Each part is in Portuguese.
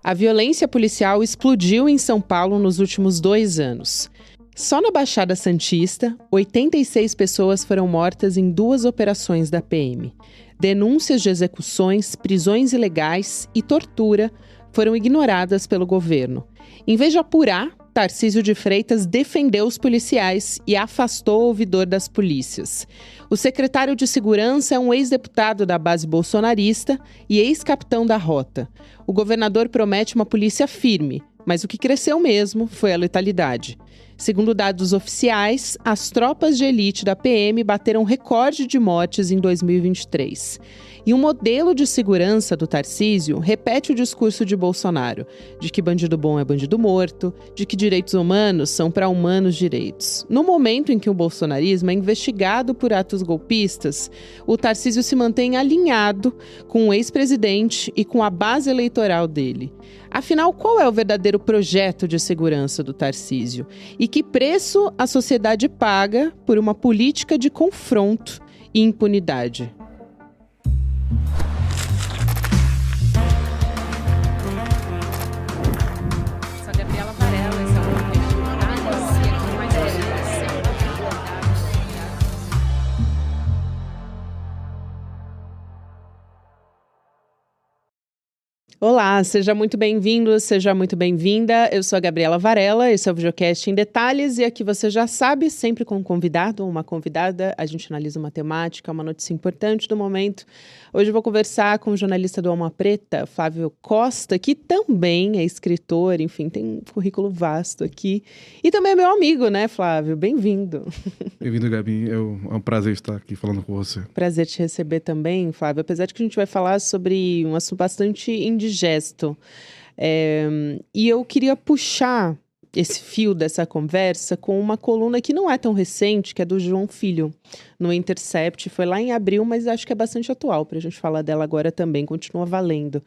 A violência policial explodiu em São Paulo nos últimos 2 anos. Só na Baixada Santista, 86 pessoas foram mortas em 2 operações da PM. Denúncias de execuções, prisões ilegais e tortura foram ignoradas pelo governo. Em vez de apurar, Tarcísio de Freitas defendeu os policiais e afastou o ouvidor das polícias. O secretário de Segurança é um ex-deputado da base bolsonarista e ex-capitão da Rota. O governador promete uma polícia firme, mas o que cresceu mesmo foi a letalidade. Segundo dados oficiais, as tropas de elite da PM bateram recorde de mortes em 2023. E um modelo de segurança do Tarcísio repete o discurso de Bolsonaro, de que bandido bom é bandido morto, de que direitos humanos são para humanos direitos. No momento em que o bolsonarismo é investigado por atos golpistas, o Tarcísio se mantém alinhado com o ex-presidente e com a base eleitoral dele. Afinal, qual é o verdadeiro projeto de segurança do Tarcísio? E que preço a sociedade paga por uma política de confronto e impunidade? Sou a Gabriela Varela, esse é o podcast Detalhes, e aqui mais Olá, seja muito bem-vindo, seja muito bem-vinda. Eu sou a Gabriela Varela, esse é o videocast em Detalhes e aqui você já sabe, sempre com um convidado ou uma convidada, a gente analisa uma temática, uma notícia importante do momento. Hoje eu vou conversar com o jornalista do Alma Preta, Flávio Costa, que também é escritor, enfim, tem um currículo vasto aqui. E também é meu amigo, né, Flávio? Bem-vindo. Bem-vindo, Gabi. É um prazer estar aqui falando com você. Prazer te receber também, Flávio. Apesar de que a gente vai falar sobre um assunto bastante indigesto. E eu queria puxar esse fio dessa conversa com uma coluna que não é tão recente, que é do João Filho, no Intercept. Foi lá em abril, mas acho que é bastante atual para a gente falar dela agora também, continua valendo.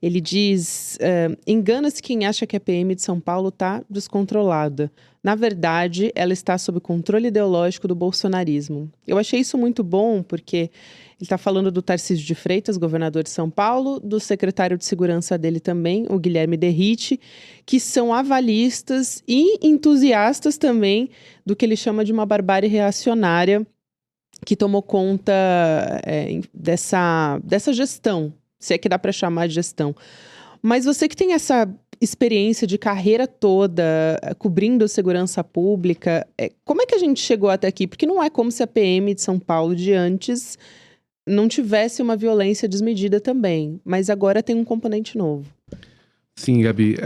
Ele diz, engana-se quem acha que a PM de São Paulo está descontrolada. Na verdade, ela está sob controle ideológico do bolsonarismo. Eu achei isso muito bom, porque ele está falando do Tarcísio de Freitas, governador de São Paulo, do secretário de segurança dele também, o Guilherme Derrite, que são avalistas e entusiastas também do que ele chama de uma barbárie reacionária que tomou conta dessa gestão, se é que dá para chamar de gestão. Mas você que tem essa experiência de carreira toda, cobrindo segurança pública, como é que a gente chegou até aqui? Porque não é como se a PM de São Paulo de antes não tivesse uma violência desmedida também, mas agora tem um componente novo. Sim, Gabi.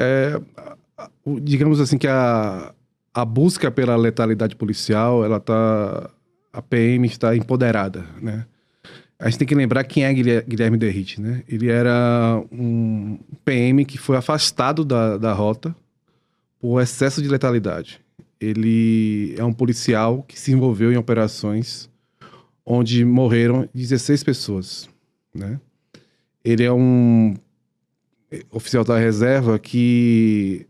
Digamos assim que a busca pela letalidade policial, a PM está empoderada, né? A gente tem que lembrar quem é Guilherme Derrite, né? Ele era um PM que foi afastado da rota por excesso de letalidade. Ele é um policial que se envolveu em operações onde morreram 16 pessoas, né? Ele é um oficial da reserva que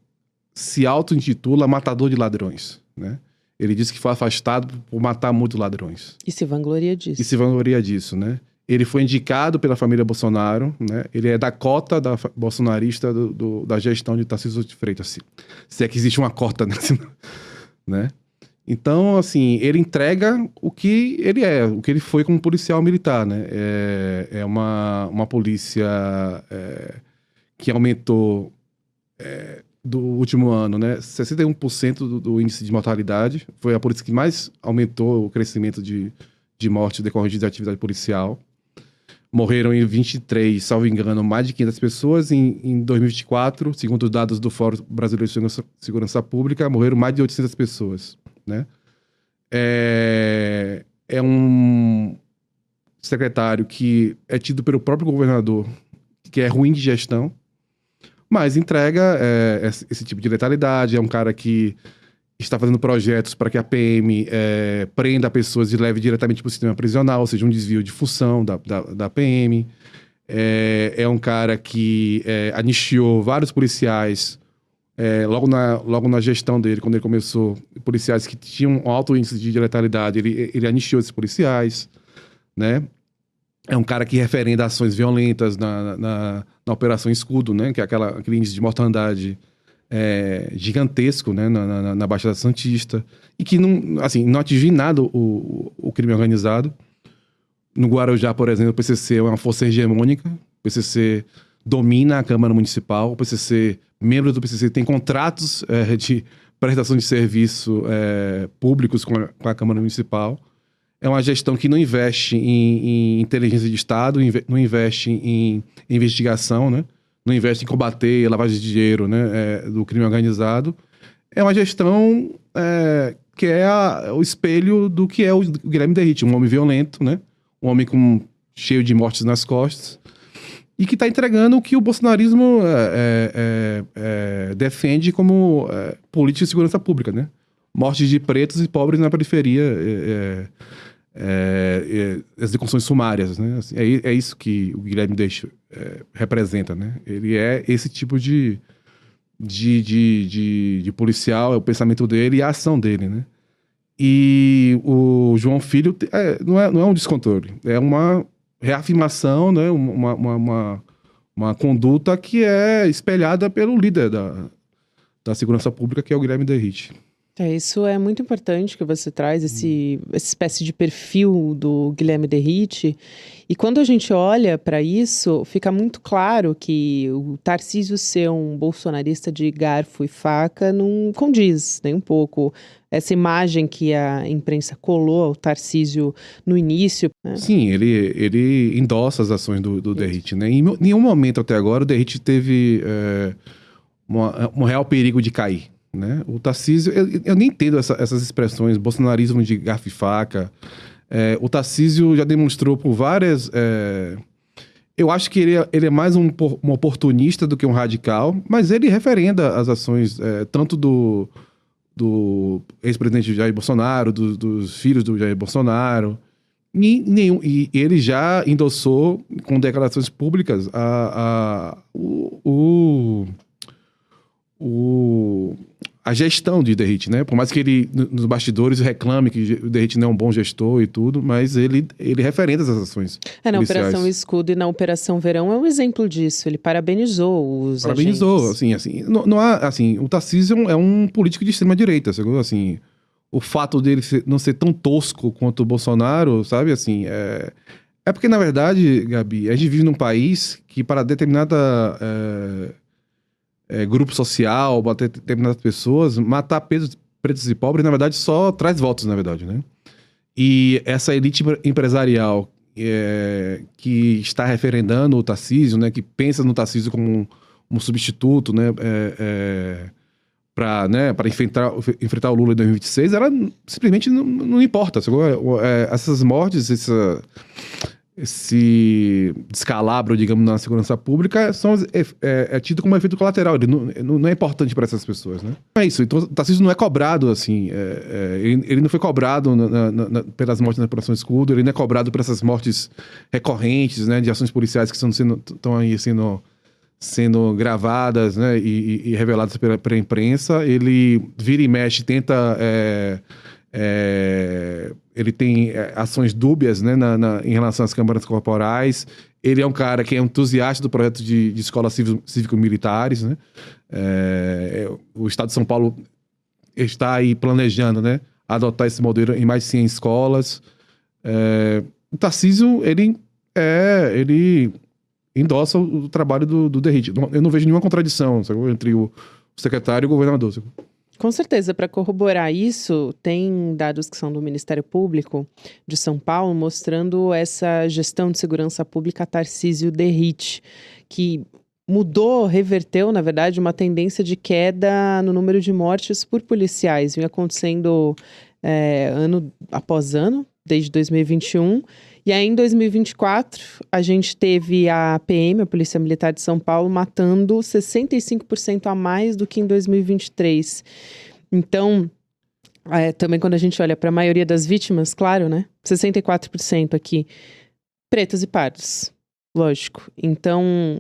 se auto-intitula matador de ladrões, né? Ele disse que foi afastado por matar muitos ladrões. E se vangloria disso. Né? Ele foi indicado pela família Bolsonaro, né? Ele é da cota bolsonarista da gestão de Tarcísio de Freitas. Se é que existe uma cota, né? Então, assim, ele entrega o que ele é, o que ele foi como policial militar, né? É uma polícia que aumentou do último ano, né? 61% do índice de mortalidade. Foi a polícia que mais aumentou o crescimento de morte decorrente da atividade policial. Morreram em 23, salvo engano, mais de 500 pessoas. Em 2024, segundo dados do Fórum Brasileiro de Segurança Pública, morreram mais de 800 pessoas, né? É um secretário que é tido pelo próprio governador que é ruim de gestão, mas entrega esse tipo de letalidade. É um cara que está fazendo projetos para que a PM prenda pessoas e leve diretamente para o sistema prisional, ou seja, um desvio de função da PM. É um cara que anistiou vários policiais logo na gestão dele, quando ele começou, policiais que tinham um alto índice de letalidade, ele anistiou esses policiais, né? É um cara que referenda ações violentas na Operação Escudo, né? Que é aquele índice de mortandade gigantesco, né? Na Baixada Santista. E que não, assim, não atingiu em nada o crime organizado. No Guarujá, por exemplo, o PCC é uma força hegemônica. O PCC domina a Câmara Municipal. O PCC, membros do PCC, têm contratos de prestação de serviço públicos com a Câmara Municipal. É uma gestão que não investe em inteligência de Estado, não investe em investigação, né? Não investe em combater a lavagem de dinheiro, né? Do crime organizado. É uma gestão que é o espelho do que é o Guilherme Derrite, um homem violento, né? Um homem cheio de mortes nas costas e que está entregando o que o bolsonarismo defende como política de segurança pública, né? Mortes de pretos e pobres na periferia, execuções sumárias, né? Assim, é isso que o Guilherme representa, né? Ele é esse tipo de policial, é o pensamento dele e a ação dele, né? E o João Filho não é um descontrole, é uma reafirmação, né? Uma conduta que é espelhada pelo líder da segurança pública, que é o Guilherme Derrite. Isso é muito importante que você traz, essa espécie de perfil do Guilherme Derrite. E quando a gente olha para isso, fica muito claro que o Tarcísio ser um bolsonarista de garfo e faca não condiz nem um pouco. Essa imagem que a imprensa colou ao Tarcísio no início, né? Sim, ele endossa as ações do Derrite, né? Em nenhum momento até agora o Derrite teve um real perigo de cair, né? O Tarcísio, eu nem entendo essas expressões, bolsonarismo de garfo e faca. O Tarcísio já demonstrou por várias... eu acho que ele é mais um oportunista do que um radical, mas ele referenda as ações tanto do ex-presidente Jair Bolsonaro, dos filhos do Jair Bolsonaro. E ele já endossou com declarações públicas a gestão de Derrite, né? Por mais que ele, nos bastidores, reclame que o Derrite não é um bom gestor e tudo, mas ele referenda as ações na policiais. Operação Escudo e na Operação Verão é um exemplo disso. Ele parabenizou os Parabenizou, agentes. assim, não há, assim, o Tarcísio é um político de extrema-direita, assim, o fato dele não ser tão tosco quanto o Bolsonaro, sabe, assim, é porque, na verdade, Gabi, a gente vive num país que para determinada grupo social, bater determinadas pessoas, matar pretos e pobres, na verdade, só traz votos, na verdade, né? E essa elite empresarial que está referendando o Tarcísio, né, que pensa no Tarcísio como um substituto, né, para enfrentar o Lula em 2026, ela simplesmente não importa. Essas mortes, esse descalabro, digamos, na segurança pública é tido como efeito colateral. Ele não é importante para essas pessoas, né? É isso. Então, o Tarcísio não é cobrado, assim. Ele não foi cobrado pelas mortes na Operação Escudo. Ele não é cobrado por essas mortes recorrentes, né, de ações policiais que estão aí sendo gravadas, né, e reveladas pela imprensa. Ele vira e mexe, tenta... ele tem ações dúbias, né, em relação às câmaras corporais. Ele é um cara que é entusiasta do projeto de escolas cívico-militares, né? O Estado de São Paulo está aí planejando, né, adotar esse modelo em mais de 100 escolas. O Tarcísio, ele endossa o trabalho do Derrite. Eu não vejo nenhuma contradição, sabe, entre o secretário e o governador, sabe? Com certeza, para corroborar isso, tem dados que são do Ministério Público de São Paulo mostrando essa gestão de segurança pública Tarcísio Derrite, que reverteu, na verdade, uma tendência de queda no número de mortes por policiais. Vinha acontecendo ano após ano, desde 2021. E aí, em 2024, a gente teve a PM, a Polícia Militar de São Paulo, matando 65% a mais do que em 2023. Então, também quando a gente olha para a maioria das vítimas, claro, né? 64% aqui, pretos e pardos, lógico. Então,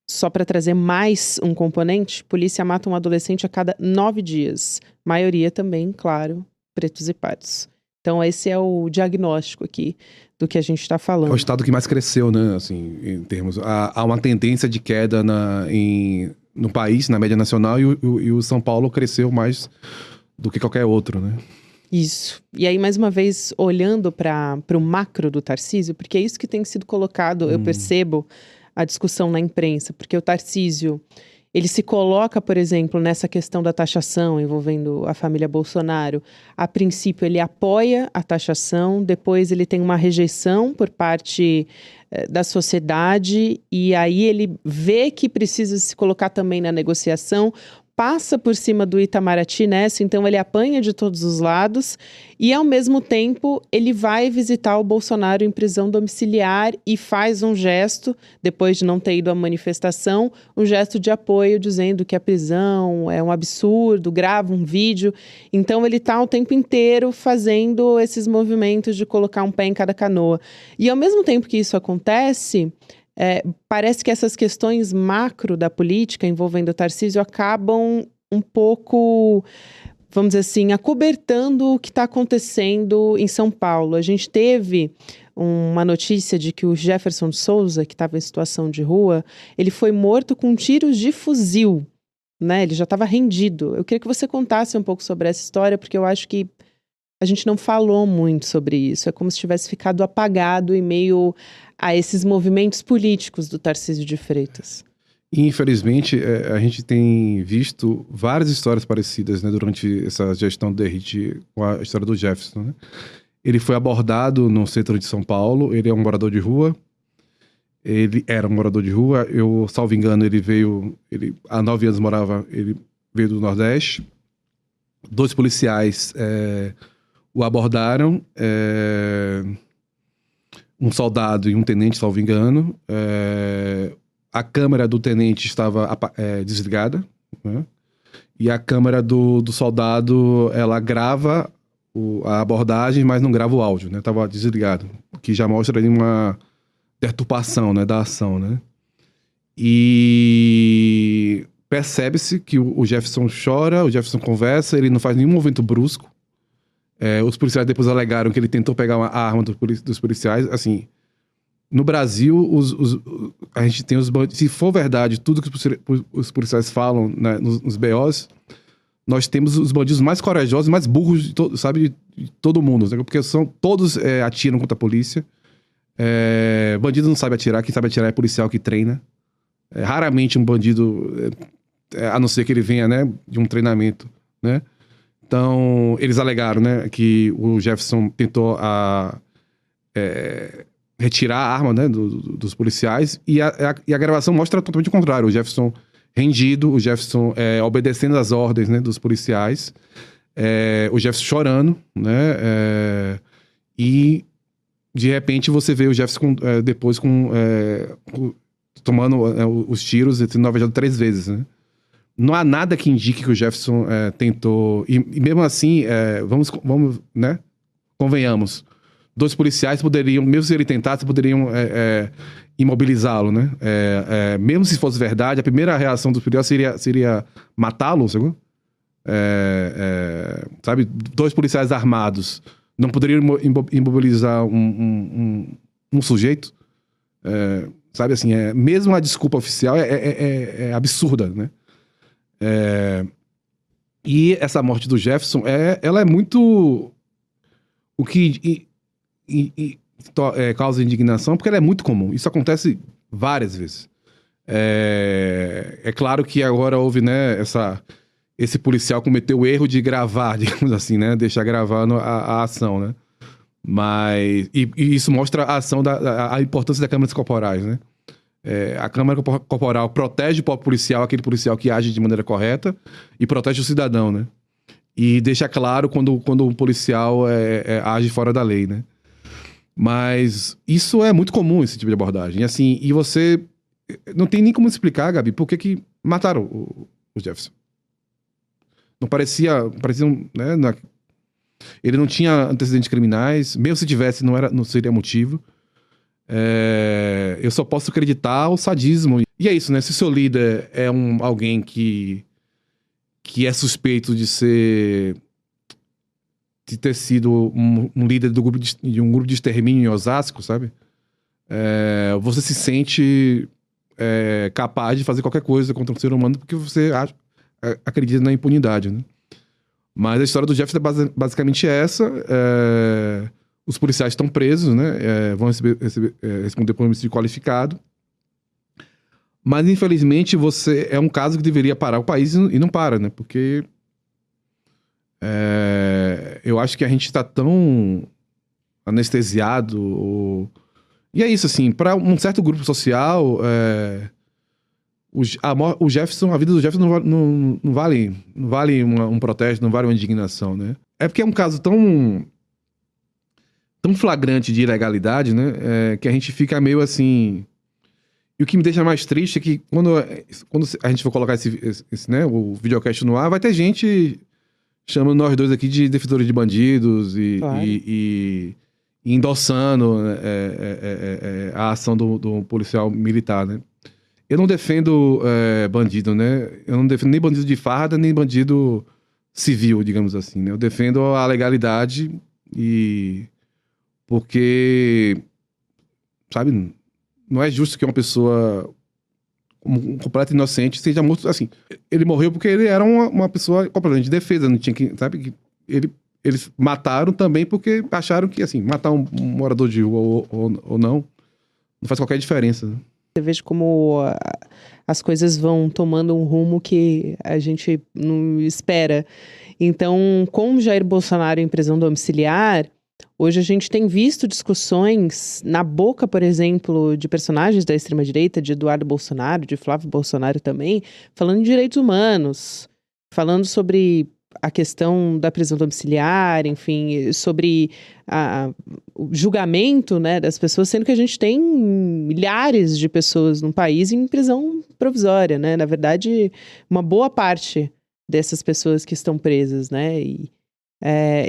só para trazer mais um componente, polícia mata um adolescente a cada 9 dias. Maioria também, claro, pretos e pardos. Então esse é o diagnóstico aqui do que a gente está É falando. o estado que mais cresceu, né? Assim, em termos. Há uma tendência de queda no país, na média nacional, e o São Paulo cresceu mais do que qualquer outro, né? Isso. E aí, mais uma vez, olhando para o macro do Tarcísio, porque é isso que tem sido colocado, eu percebo a discussão na imprensa, porque o Tarcísio, ele se coloca, por exemplo, nessa questão da taxação envolvendo a família Bolsonaro. A princípio, ele apoia a taxação, depois ele tem uma rejeição por parte da sociedade, e aí ele vê que precisa se colocar também na negociação, passa por cima do Itamaraty nessa, então ele apanha de todos os lados e, ao mesmo tempo, ele vai visitar o Bolsonaro em prisão domiciliar e faz um gesto, depois de não ter ido à manifestação, um gesto de apoio dizendo que a prisão é um absurdo, grava um vídeo. Então ele está o tempo inteiro fazendo esses movimentos de colocar um pé em cada canoa. E ao mesmo tempo que isso acontece, parece que essas questões macro da política envolvendo o Tarcísio acabam um pouco, vamos dizer assim, acobertando o que está acontecendo em São Paulo. A gente teve uma notícia de que o Jefferson de Souza, que estava em situação de rua, ele foi morto com tiros de fuzil, né? Ele já estava rendido. Eu queria que você contasse um pouco sobre essa história, porque eu acho que a gente não falou muito sobre isso. É como se tivesse ficado apagado em meio a esses movimentos políticos do Tarcísio de Freitas. Infelizmente, a gente tem visto várias histórias parecidas, né, durante essa gestão do Derrite com a história do Jefferson, né? Ele foi abordado no centro de São Paulo, ele é um morador de rua, ele era um morador de rua, eu, salvo engano, ele há 9 anos ele veio do Nordeste, 2 policiais o abordaram, um soldado e um tenente, salvo engano. A câmera do tenente estava desligada, né? E a câmera do soldado, ela grava a abordagem, mas não grava o áudio, né? Estava desligado, o que já mostra ali uma deturpação, né, da ação, né? E percebe-se que o Jefferson chora, o Jefferson conversa, ele não faz nenhum movimento brusco. Os policiais depois alegaram que ele tentou pegar a arma dos policiais. Assim, no Brasil, a gente tem os bandidos. Se for verdade tudo que os policiais falam, né, nos BOs, nós temos os bandidos mais corajosos, mais burros de todo mundo. Né? Porque todos atiram contra a polícia. Bandido não sabe atirar, quem sabe atirar é policial que treina. Raramente um bandido, a não ser que ele venha, né, de um treinamento, né? Então, eles alegaram, né, que o Jefferson tentou retirar a arma, né, dos policiais, e a gravação mostra totalmente o contrário. O Jefferson rendido, o Jefferson obedecendo às ordens, né, dos policiais, o Jefferson chorando, né, e de repente você vê o Jefferson depois tomando os tiros, sendo alvejado 3 vezes, né. Não há nada que indique que o Jefferson tentou... E mesmo assim, vamos, né? Convenhamos. 2 policiais poderiam, mesmo se ele tentasse, poderiam imobilizá-lo, né? Mesmo se fosse verdade, a primeira reação dos policiais seria matá-lo, segundo? Sabe? 2 policiais armados não poderiam imobilizar um sujeito? Sabe assim, mesmo a desculpa oficial é absurda, né? E essa morte do Jefferson, ela é muito... O que causa indignação, porque ela é muito comum. Isso acontece várias vezes. É claro que agora houve, né, esse policial cometeu o erro de gravar, digamos assim, né? Deixar gravando a ação, né? Mas... E isso mostra a ação, a importância das câmeras corporais, né? A câmara corporal protege o próprio policial, aquele policial que age de maneira correta, e protege o cidadão, né? E deixa claro quando um policial age fora da lei, né? Mas isso é muito comum, esse tipo de abordagem. Assim, e você... Não tem nem como explicar, Gabi, por que mataram o Jefferson. Não parecia... né? Ele não tinha antecedentes criminais. Mesmo se tivesse, não seria motivo. Eu só posso acreditar ao sadismo. E é isso, né? Se o seu líder é alguém que é suspeito de de ter sido um líder de um grupo de extermínio em Osasco, sabe? Você se sente capaz de fazer qualquer coisa contra um ser humano porque você acredita na impunidade, né? Mas a história do Jefferson é basicamente essa. Os policiais estão presos, né? Vão responder por homicídio qualificado. Mas, infelizmente, é um caso que deveria parar o país e não para, né? Porque eu acho que a gente está tão anestesiado. E é isso, assim, para um certo grupo social, o Jefferson, a vida do Jefferson não vale um protesto, não vale uma indignação, né? É porque é um caso tão flagrante de ilegalidade, né? Que a gente fica meio assim... E o que me deixa mais triste é que quando a gente for colocar né, o videocast no ar, vai ter gente chamando nós dois aqui de defensores de bandidos Claro. e endossando a ação do policial militar, né? Eu não defendo bandido, né? Eu não defendo nem bandido de farda, nem bandido civil, digamos assim, né? Eu defendo a legalidade porque, sabe... Não é justo que uma pessoa um completo inocente seja morto assim. Ele morreu porque ele era uma pessoa completamente defesa, não tinha que, sabe? Eles mataram também porque acharam que, assim, matar um morador de rua ou não faz qualquer diferença, né? Você veja como as coisas vão tomando um rumo que a gente não espera. Então, com Jair Bolsonaro em prisão domiciliar, hoje a gente tem visto discussões na boca, por exemplo, de personagens da extrema-direita, de Eduardo Bolsonaro, de Flávio Bolsonaro também, falando de direitos humanos, falando sobre a questão da prisão domiciliar, enfim, sobre o julgamento, né, das pessoas, sendo que a gente tem milhares de pessoas no país em prisão provisória, né? Na verdade, uma boa parte dessas pessoas que estão presas, né?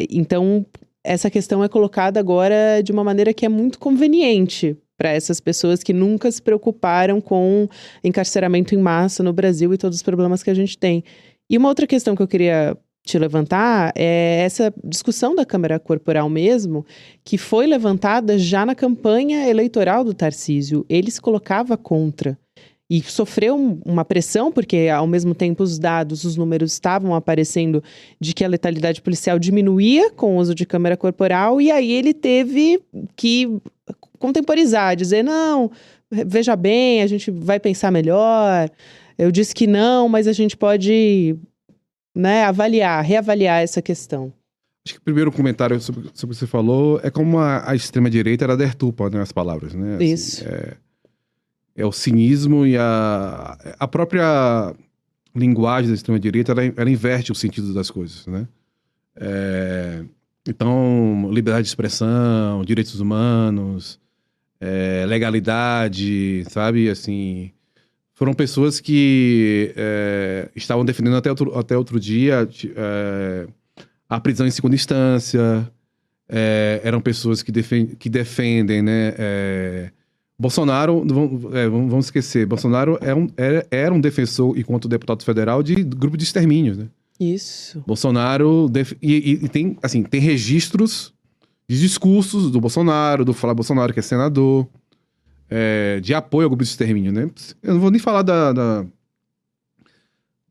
Então, essa questão é colocada agora de uma maneira que é muito conveniente para essas pessoas que nunca se preocuparam com encarceramento em massa no Brasil e todos os problemas que a gente tem. E uma outra questão que eu queria te levantar é essa discussão da Câmara Corporal mesmo, que foi levantada já na campanha eleitoral do Tarcísio. Ele se colocava contra. E sofreu uma pressão, porque ao mesmo tempo os números estavam aparecendo de que a letalidade policial diminuía com o uso de câmera corporal, e aí ele teve que contemporizar, dizer, não, veja bem, a gente vai pensar melhor, eu disse que não, mas a gente pode, né, reavaliar essa questão. Acho que o primeiro comentário sobre o que você falou é como a extrema-direita era deturpa, né, as palavras, né? Assim, Isso. É o cinismo e a própria linguagem da extrema-direita, ela inverte o sentido das coisas, né? Então, liberdade de expressão, direitos humanos, legalidade, sabe? Assim, foram pessoas que estavam defendendo até outro dia a prisão em segunda instância, eram pessoas que defendem, né? Bolsonaro, vamos esquecer, Bolsonaro era um defensor, enquanto deputado federal, de grupo de extermínio, né? Isso. Bolsonaro, e tem, assim, tem registros de discursos do Bolsonaro, do Flávio Bolsonaro, que é senador, de apoio ao grupo de extermínio, né? Eu não vou nem falar da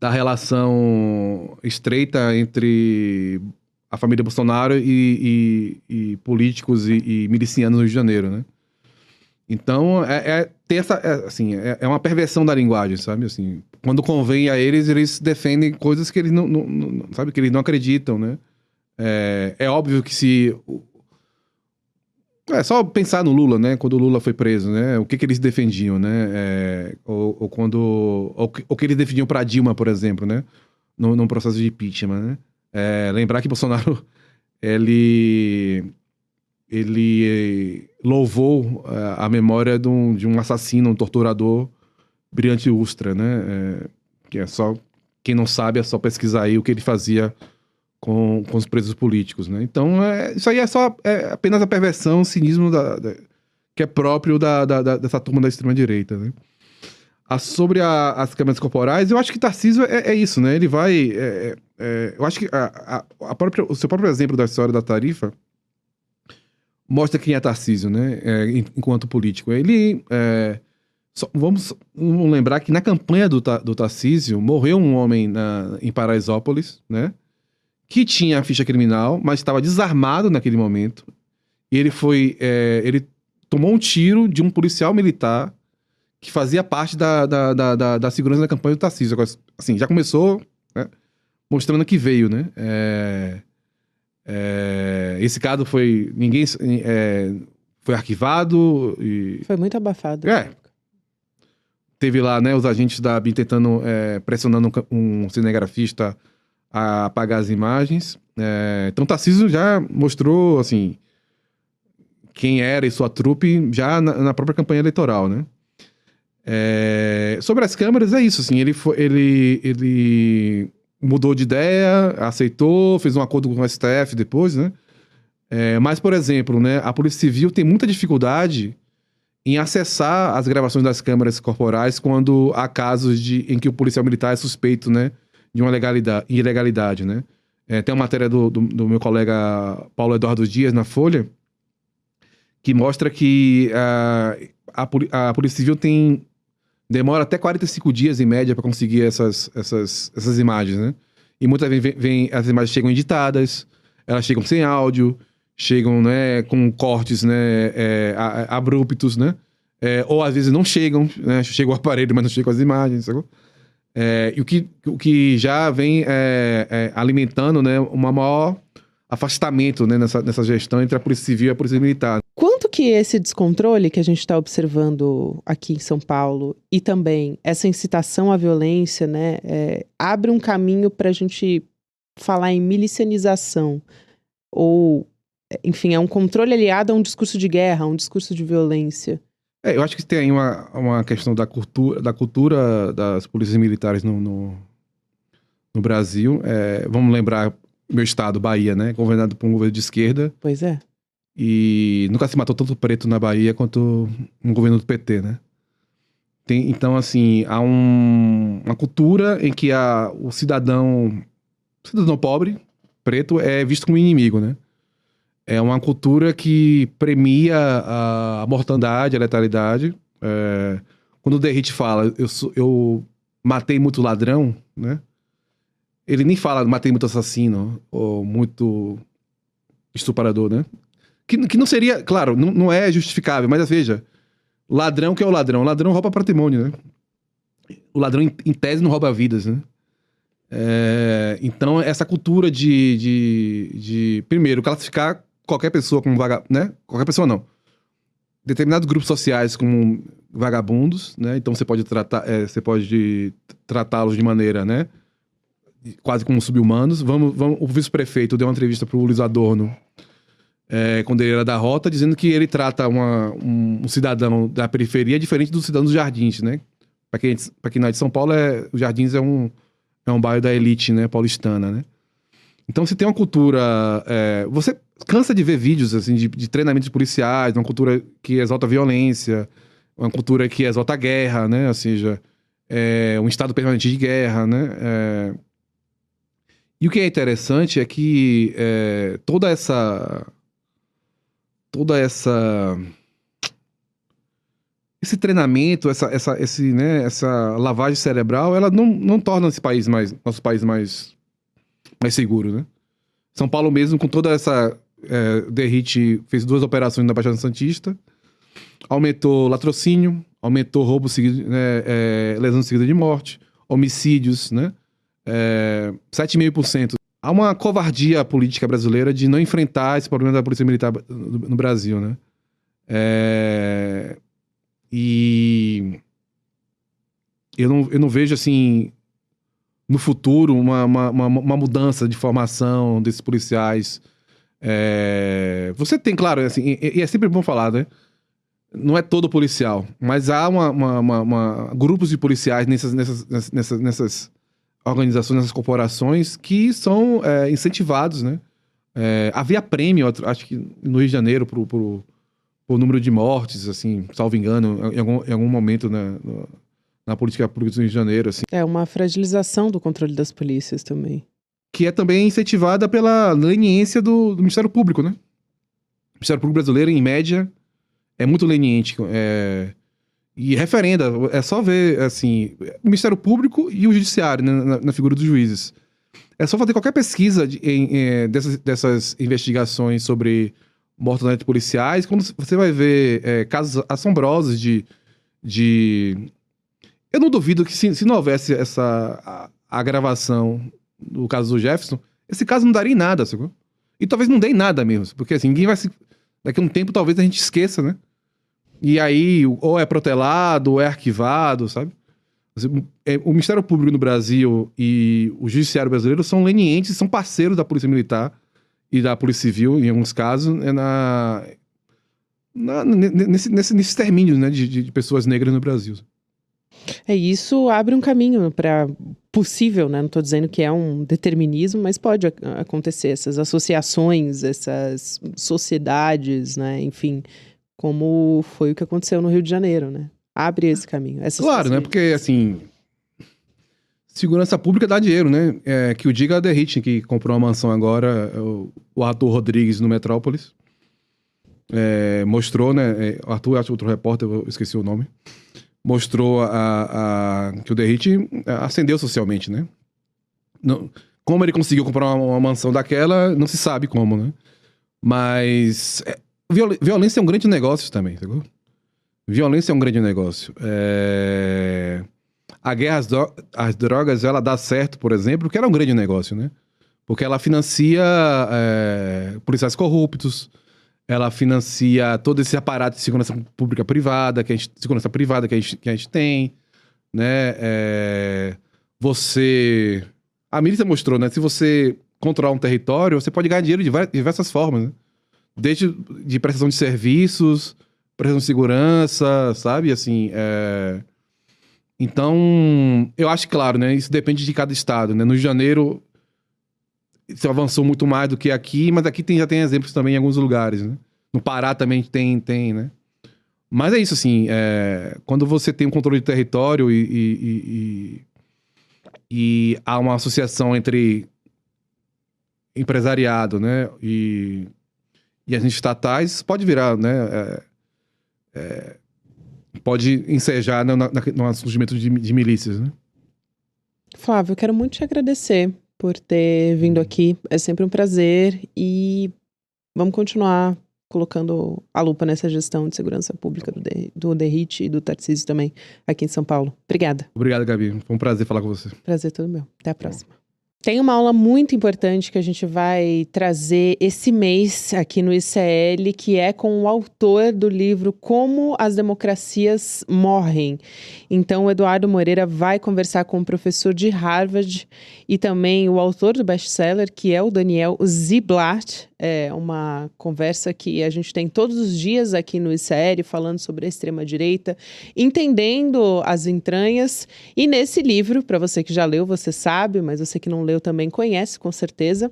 relação estreita entre a família Bolsonaro e políticos e milicianos no Rio de Janeiro, né? Então, tem assim, é uma perversão da linguagem, sabe? Assim, quando convém a eles defendem coisas que eles não sabe, que eles não acreditam, né? É óbvio que se... É só pensar no Lula, né? Quando o Lula foi preso, né? O que eles defendiam, né? Ou que eles defendiam pra Dilma, por exemplo, né? Num processo de impeachment, né? Lembrar que Bolsonaro, ele louvou a memória de um assassino, um torturador, Brilhante Ustra, né? Que é só... Quem não sabe é só pesquisar aí o que ele fazia com os presos políticos, né? Então, isso aí é apenas a perversão, o cinismo que é próprio dessa turma da extrema-direita, né? Sobre as câmeras corporais, eu acho que Tarcísio é isso, né? Ele vai... eu acho que o seu próprio exemplo da história da tarifa mostra quem é Tarcísio, né? Enquanto político. Ele... vamos lembrar que na campanha do Tarcísio morreu um homem em Paraisópolis, né? Que tinha a ficha criminal, mas estava desarmado naquele momento. E ele tomou um tiro de um policial militar que fazia parte da segurança da campanha do Tarcísio. Assim, já começou, né, mostrando que veio, né? Esse caso foi arquivado e... Foi muito abafado. Teve lá, né, os agentes da ABIN tentando, pressionando um cinegrafista a apagar as imagens. Então, Tarcísio já mostrou, assim, quem era e sua trupe já na própria campanha eleitoral, né? Sobre as câmeras, é isso, assim, ele mudou de ideia, aceitou, fez um acordo com o STF depois, né? Mas, por exemplo, né, a Polícia Civil tem muita dificuldade em acessar as gravações das câmeras corporais quando há casos em que o policial militar é suspeito, né, de uma ilegalidade, né? Tem uma matéria do meu colega Paulo Eduardo Dias na Folha que mostra que a Polícia Civil demora até 45 dias, em média, para conseguir essas imagens, né? E muitas vezes as imagens chegam editadas, elas chegam sem áudio, chegam, né, com cortes, né, abruptos, né? Ou às vezes não chegam, né? Chega o aparelho, mas não chegam as imagens, sacou? E o que já vem alimentando, né, um maior afastamento, né, nessa gestão entre a Polícia Civil e a Polícia Militar. Quanto que esse descontrole que a gente está observando aqui em São Paulo e também essa incitação à violência, né, abre um caminho para a gente falar em milicianização ou, enfim, é um controle aliado a um discurso de guerra, a um discurso de violência? Eu acho que tem aí uma questão da cultura das polícias militares no Brasil. Vamos lembrar meu estado, Bahia, né? Governado por um governo de esquerda. Pois é. E nunca se matou tanto preto na Bahia quanto no governo do PT, né? Então, assim, há uma cultura em que o cidadão pobre, preto, é visto como inimigo, né? É uma cultura que premia a mortandade, a letalidade. Quando o Derrite fala, eu matei muito ladrão, né? Ele nem fala matei muito assassino ou muito estuprador, né? Que não seria, claro, não é justificável, mas veja, ladrão que é o ladrão? O ladrão rouba patrimônio, né? O ladrão, em tese, não rouba vidas, né? Então, essa cultura de primeiro, classificar qualquer pessoa como né? Qualquer pessoa não. Determinados grupos sociais como vagabundos, né? Então você pode tratá-los de maneira, né, quase como sub-humanos. O vice-prefeito deu uma entrevista pro Luiz Adorno, quando ele era da Rota, dizendo que ele trata um cidadão da periferia diferente do cidadão dos Jardins, né? Pra quem não é de São Paulo, os Jardins é um bairro da elite, né, paulistana, né? Então, se tem uma cultura... você cansa de ver vídeos, assim, de treinamentos policiais, uma cultura que exalta a violência, uma cultura que exalta a guerra, né? Ou seja, um estado permanente de guerra, né? E o que é interessante é que esse treinamento, essa lavagem cerebral, ela não torna nosso país mais seguro, né? São Paulo mesmo, com toda essa... Derrite fez 2 operações na Baixada Santista, aumentou latrocínio, aumentou roubo seguido, lesão seguida de morte, homicídios, né? 7,5%. Há uma covardia política brasileira de não enfrentar esse problema da polícia militar no Brasil, né? E eu não vejo, assim, no futuro, uma mudança de formação desses policiais. Você tem, claro, assim, e é sempre bom falar, né? Não é todo policial, mas há grupos de policiais nessas organizações, nessas corporações que são incentivados, né? Havia prêmio, acho que no Rio de Janeiro, por número de mortes, assim, salvo engano, em algum momento na na política pública do Rio de Janeiro, assim. É uma fragilização do controle das polícias também. Que é também incentivada pela leniência do Ministério Público, né? O Ministério Público brasileiro, em média, é muito leniente. E referenda, é só ver, assim, o Ministério Público e o Judiciário, né, na figura dos juízes. É só fazer qualquer pesquisa dessas investigações sobre mortos policiais, quando você vai ver casos assombrosos de... Eu não duvido que se não houvesse essa agravação do caso do Jefferson, esse caso não daria em nada, sacou? E talvez não dê em nada mesmo, porque assim, ninguém vai se... Daqui a um tempo talvez a gente esqueça, né? E aí, ou é protelado, ou é arquivado, sabe? O Ministério Público no Brasil e o Judiciário brasileiro são lenientes, são parceiros da Polícia Militar e da Polícia Civil, em alguns casos, nesses termínios, né, de pessoas negras no Brasil. Isso abre um caminho para possível, né? Não estou dizendo que é um determinismo, mas pode acontecer essas associações, essas sociedades, né? Enfim, como foi o que aconteceu no Rio de Janeiro, né? Abre esse caminho. Claro, né? Porque, assim, segurança pública dá dinheiro, né? Que o diga a Derrite, que comprou uma mansão agora, o Arthur Rodrigues, no Metrópolis. Mostrou, né? O Arthur, acho que outro repórter, eu esqueci o nome. Mostrou que o Derrite ascendeu socialmente, né? Como ele conseguiu comprar uma mansão daquela, não se sabe como, né? Mas violência é um grande negócio também, entendeu? Violência é um grande negócio. A guerra às drogas, ela dá certo, por exemplo, porque ela é um grande negócio, né? Porque ela financia policiais corruptos, ela financia todo esse aparato de segurança pública privada, segurança privada que a gente tem, né? A milícia mostrou, né? Se você controlar um território, você pode ganhar dinheiro de diversas formas, né? Desde de prestação de serviços, prestação de segurança, sabe? Assim, Então, eu acho claro, né? Isso depende de cada estado, né? No Rio de Janeiro, isso avançou muito mais do que aqui, mas aqui já tem exemplos também em alguns lugares, né? No Pará também tem, né? Mas é isso, assim, quando você tem um controle de território e há uma associação entre empresariado, né? E as estatais, pode virar, né? Pode ensejar no surgimento de milícias, né? Flávio, eu quero muito te agradecer por ter vindo aqui. É sempre um prazer e vamos continuar colocando a lupa nessa gestão de segurança pública do Derrite e do Tarcísio também aqui em São Paulo. Obrigada. Obrigado, Gabi. Foi um prazer falar com você. Prazer todo meu. Até a próxima. Tem uma aula muito importante que a gente vai trazer esse mês aqui no ICL, que é com o autor do livro Como as Democracias Morrem. Então, o Eduardo Moreira vai conversar com o professor de Harvard e também o autor do best-seller, que é o Daniel Ziblatt. É uma conversa que a gente tem todos os dias aqui no ICL, falando sobre a extrema-direita, entendendo as entranhas. E nesse livro, para você que já leu, você sabe, mas você que não leu também conhece, com certeza,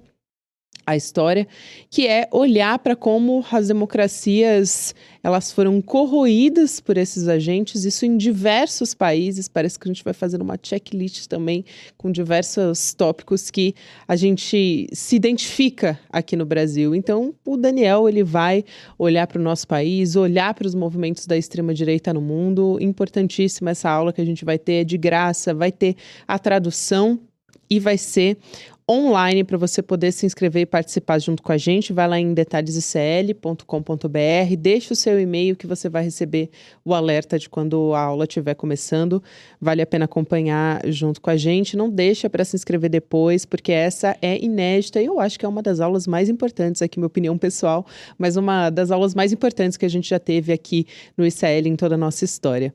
a história, que é olhar para como as democracias elas foram corroídas por esses agentes, isso em diversos países. Parece que a gente vai fazendo uma checklist também com diversos tópicos que a gente se identifica aqui no Brasil. Então, o Daniel ele vai olhar para o nosso país, olhar para os movimentos da extrema-direita no mundo. Importantíssima essa aula que a gente vai ter, é de graça, vai ter a tradução e vai ser online para você poder se inscrever e participar junto com a gente. Vai lá em detalhesicl.com.br, deixa o seu e-mail que você vai receber o alerta de quando a aula estiver começando. Vale a pena acompanhar junto com a gente. Não deixa para se inscrever depois, porque essa é inédita e eu acho que é uma das aulas mais importantes aqui, minha opinião pessoal, mas uma das aulas mais importantes que a gente já teve aqui no ICL em toda a nossa história.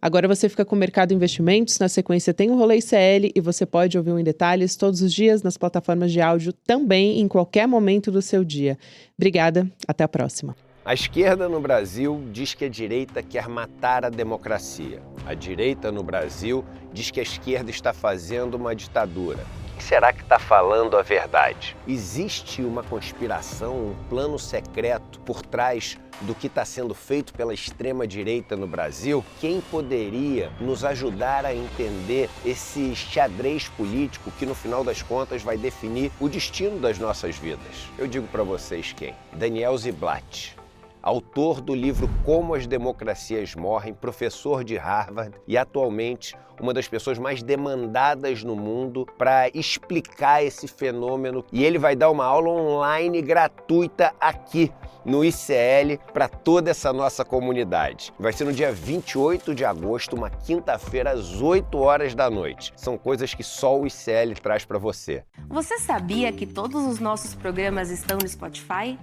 Agora você fica com o Mercado Investimentos, na sequência tem o Rolê ICL e você pode ouvir Em Detalhes todos os dias nas plataformas de áudio, também em qualquer momento do seu dia. Obrigada, até a próxima. A esquerda no Brasil diz que a direita quer matar a democracia. A direita no Brasil diz que a esquerda está fazendo uma ditadura. Quem será que está falando a verdade? Existe uma conspiração, um plano secreto por trás do que está sendo feito pela extrema-direita no Brasil? Quem poderia nos ajudar a entender esse xadrez político que, no final das contas, vai definir o destino das nossas vidas? Eu digo para vocês quem? Daniel Ziblatt, autor do livro Como as Democracias Morrem, professor de Harvard e atualmente uma das pessoas mais demandadas no mundo para explicar esse fenômeno. E ele vai dar uma aula online gratuita aqui no ICL para toda essa nossa comunidade. Vai ser no dia 28 de agosto, uma quinta-feira, às 8 horas da noite. São coisas que só o ICL traz para você. Você sabia que todos os nossos programas estão no Spotify?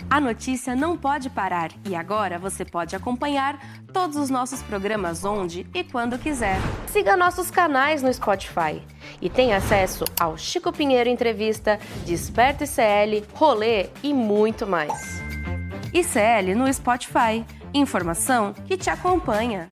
A notícia não pode parar e agora você pode acompanhar todos os nossos programas onde e quando quiser. Siga nossos canais no Spotify e tenha acesso ao Chico Pinheiro Entrevista, Desperta ICL, Rolê e muito mais. ICL no Spotify. Informação que te acompanha.